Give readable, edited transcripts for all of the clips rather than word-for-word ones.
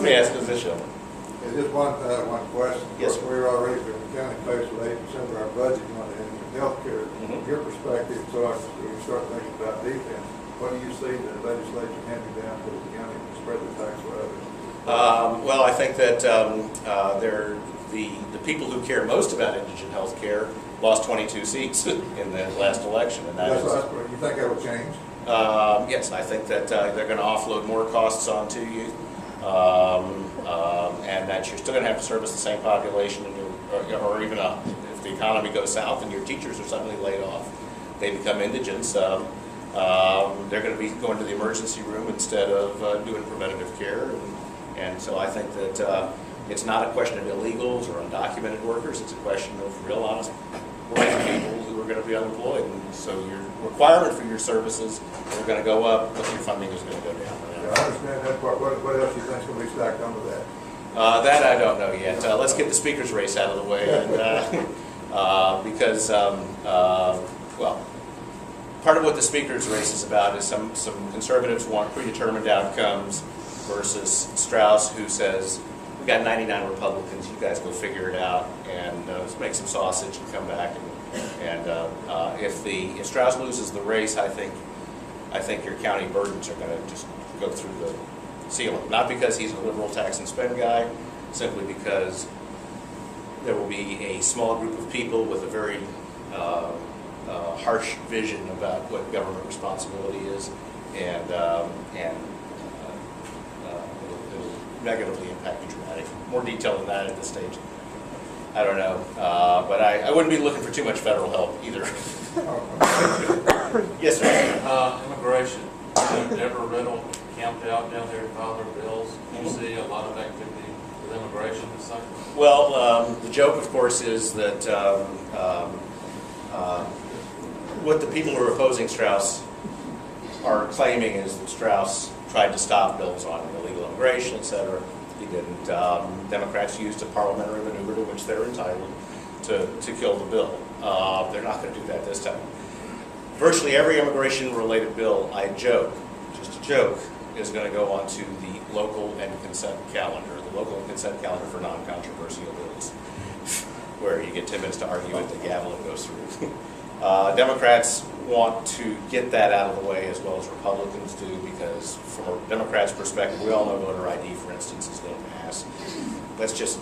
Let me ask this gentleman. It's just one question. Yes, sir. We're already, the county pays for 8% of our budget money in healthcare. Mhm. Your perspective, so we start thinking about defense, what do you see the legislature handing down to the county to spread the tax for others? Well, I think that the people who care most about indigent health care lost 22 seats in the last election, and that is. You think that will change? Yes, I think that they're going to offload more costs onto you, and that you're still going to have to service the same population, or even if the economy goes south and your teachers are suddenly laid off, they become indigents. They're going to be going to the emergency room instead of doing preventative care, and so I think that it's not a question of illegals or undocumented workers. It's a question of real, honest, working people who are going to be unemployed, and so your requirement for your services are going to go up, but your funding is going to go down. Yeah, I understand that part. What else do you think is going to be stacked onto that? That I don't know yet. Let's get the speaker's race out of the way, and, because, well, part of what the speaker's race is about is some conservatives want predetermined outcomes versus Strauss, who says, we got 99 Republicans, you guys go figure it out, and let's make some sausage and come back. And if Strauss loses the race, I think your county burdens are going to just go through the ceiling. Not because he's a liberal tax and spend guy, simply because there will be a small group of people with a very harsh vision about what government responsibility is, and it'll negatively impact you dramatically. More detail than that at this stage, I don't know, but I wouldn't be looking for too much federal help either. Yes, sir. Immigration. Deborah Riddle camped out down there to file their bills. You see a lot of activity with immigration this summer? Well, the joke, of course, is that what the people who are opposing Strauss are claiming is that Strauss tried to stop bills on illegal immigration, etc. He didn't. Democrats used a parliamentary maneuver to which they're entitled to kill the bill. They're not going to do that this time. Virtually every immigration-related bill, I joke, just a joke, is going to go onto the local and consent calendar, the local and consent calendar for non-controversial bills, where you get 10 minutes to argue it, the gavel and goes through. Democrats want to get that out of the way as well as Republicans do, because from a Democrat's perspective, we all know voter ID, for instance, is going to pass. Let's just,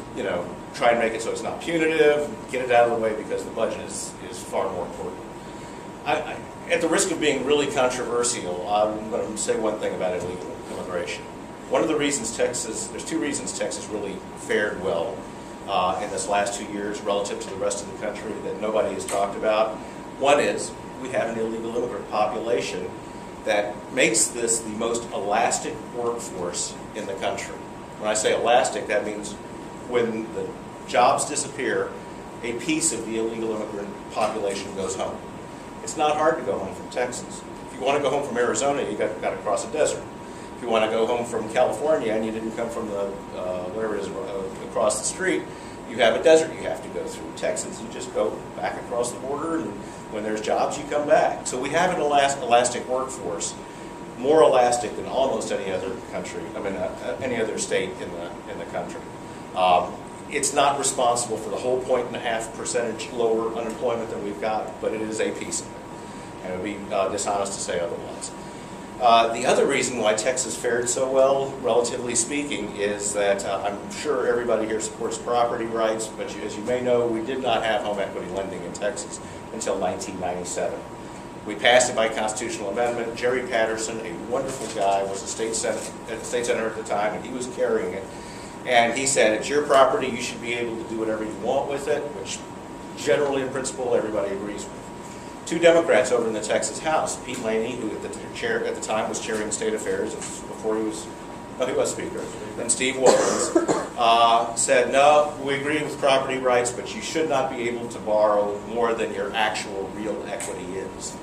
try and make it so it's not punitive, get it out of the way, because the budget is far more important. At the risk of being really controversial, I'm going to say one thing about illegal immigration. One of the reasons there's two reasons Texas really fared well in this last 2 years relative to the rest of the country that nobody has talked about. One is we have an illegal immigrant population that makes this the most elastic workforce in the country. When I say elastic, that means when the jobs disappear, a piece of the illegal immigrant population goes home. It's not hard to go home from Texas. If you want to go home from Arizona, you got to cross a desert. If you want to go home from California and you didn't come from the whatever it is across the street, you have a desert you have to go through. Texas, you just go back across the border, and when there's jobs, you come back. So we have an elastic workforce, more elastic than almost any other country. Any other state in the country. It's not responsible for the whole 1.5% lower unemployment that we've got, but it is a piece of it. And it would be dishonest to say otherwise. The other reason why Texas fared so well, relatively speaking, is that I'm sure everybody here supports property rights, but as you may know, we did not have home equity lending in Texas until 1997. We passed it by constitutional amendment. Jerry Patterson, a wonderful guy, was a state senator at the time, and he was carrying it. And he said, it's your property, you should be able to do whatever you want with it, which generally in principle everybody agrees with. Two Democrats over in the Texas House, Pete Laney, who at the time was chairing state affairs before he was speaker, and Steve Woolens, said, no, we agree with property rights, but you should not be able to borrow more than your actual real equity is.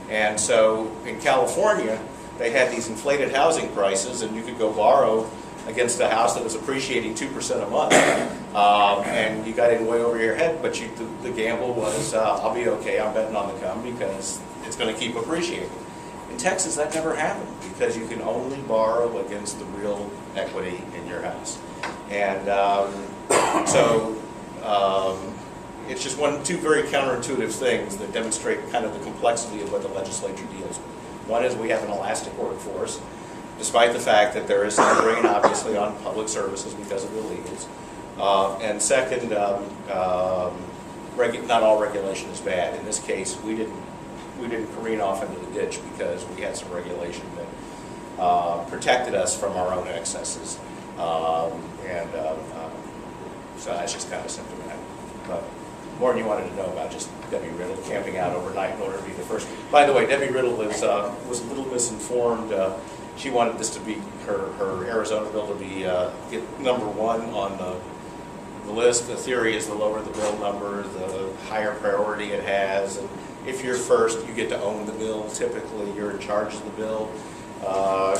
And so in California, they had these inflated housing prices, and you could go borrow against a house that was appreciating 2% a month, and you got in way over your head, but the gamble was, I'll be okay, I'm betting on the come because it's going to keep appreciating. In Texas, that never happened because you can only borrow against the real equity in your house. And it's just two very counterintuitive things that demonstrate kind of the complexity of what the legislature deals with. One is we have an elastic workforce, despite the fact that there is some drain, obviously, on public services because of illegals. And second, not all regulation is bad. In this case, we didn't careen off into the ditch because we had some regulation that protected us from our own excesses. So that's just kind of symptomatic. But more than you wanted to know about just Debbie Riddle camping out overnight in order to be the first. By the way, Debbie Riddle was a little misinformed. She wanted this to be her Arizona bill to be get #1 on the list. The theory is the lower the bill number, the higher priority it has. And if you're first, you get to own the bill. Typically, you're in charge of the bill.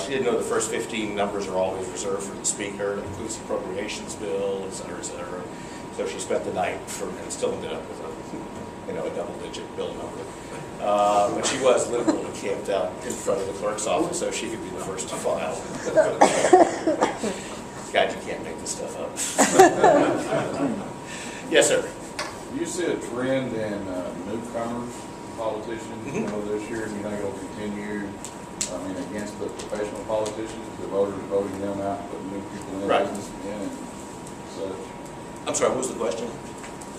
She didn't know the first 15 numbers are always reserved for the speaker. It includes the appropriations bill, et cetera, et cetera. So she spent the night and still ended up with a double-digit bill number. But she was literally camped out in front of the clerk's office so she could be the first to file. God, you can't make this stuff up. Yes, sir. Do you see a trend in newcomers, politicians, this year? Do you think it'll continue? Against the professional politicians, the voters voting them out, putting new people in business again and such? I'm sorry, what was the question?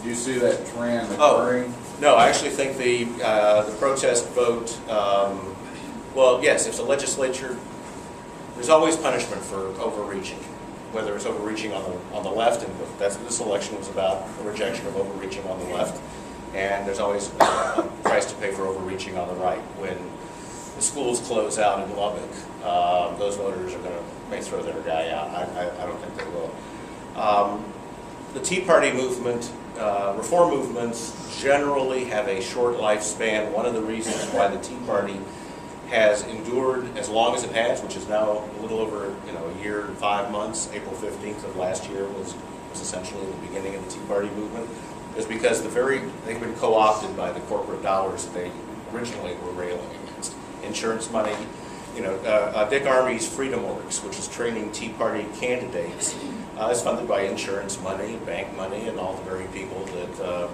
Do you see that trend occurring? No, I actually think the protest vote, well, yes, if the legislature, there's always punishment for overreaching, whether it's overreaching on the left, and this election was about a rejection of overreaching on the left, and there's always a price to pay for overreaching on the right. When the schools close out in Lubbock, those voters may throw their guy out. I don't think they will. The Tea Party movement, reform movements generally have a short lifespan. One of the reasons why the Tea Party has endured as long as it has, which is now a little over a year and 5 months. April 15th of last year was essentially the beginning of the Tea Party movement, is because they've been co-opted by the corporate dollars that they originally were railing against. Insurance money, Dick Armey's Freedom Works, which is training Tea Party candidates, is funded by insurance money, bank money, and all the very people that the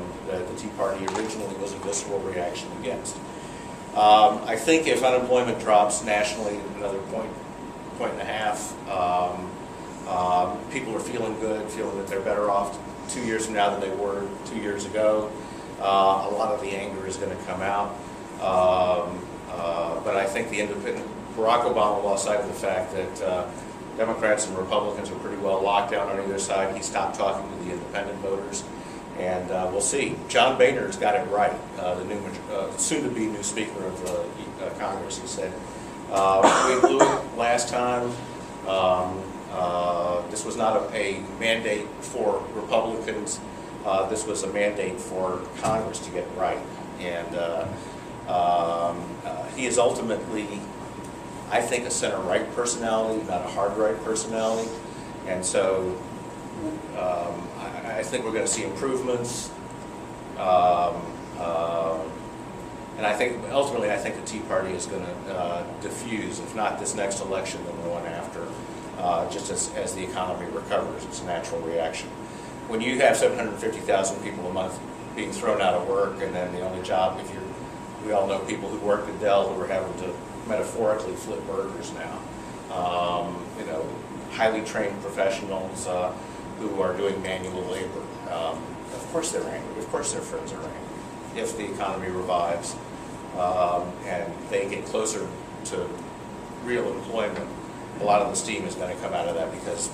Tea Party originally was a visceral reaction against. I think if unemployment drops nationally another point and a half, people are feeling good, feeling that they're better off 2 years from now than they were 2 years ago. A lot of the anger is going to come out. But I think Barack Obama lost sight of the fact that Democrats and Republicans are pretty well locked down on either side. He stopped talking to the independent voters, and we'll see. John Boehner's got it right, the soon-to-be new Speaker of Congress. He said, we blew it last time. This was not a mandate for Republicans. This was a mandate for Congress to get it right. And he is ultimately, I think, a center-right personality, not a hard-right personality. And so I think we're going to see improvements. And I think, ultimately, the Tea Party is going to diffuse, if not this next election, then the one after, just as the economy recovers. It's a natural reaction. When you have 750,000 people a month being thrown out of work, and then the only job, we all know people who worked at Dell who are having to metaphorically flip burgers now. Highly trained professionals who are doing manual labor. Of course they're angry. Of course their friends are angry. If the economy revives and they get closer to real employment, a lot of the steam is going to come out of that because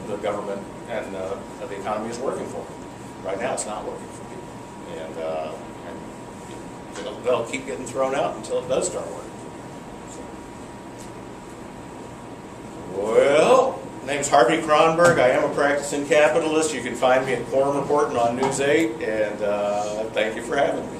the government and the economy is working for them. Right now it's not working for people. And they'll keep getting thrown out until it does start working. Well, my name is Harvey Kronberg. I am a practicing capitalist. You can find me at Quorum Reporting on News 8, and thank you for having me.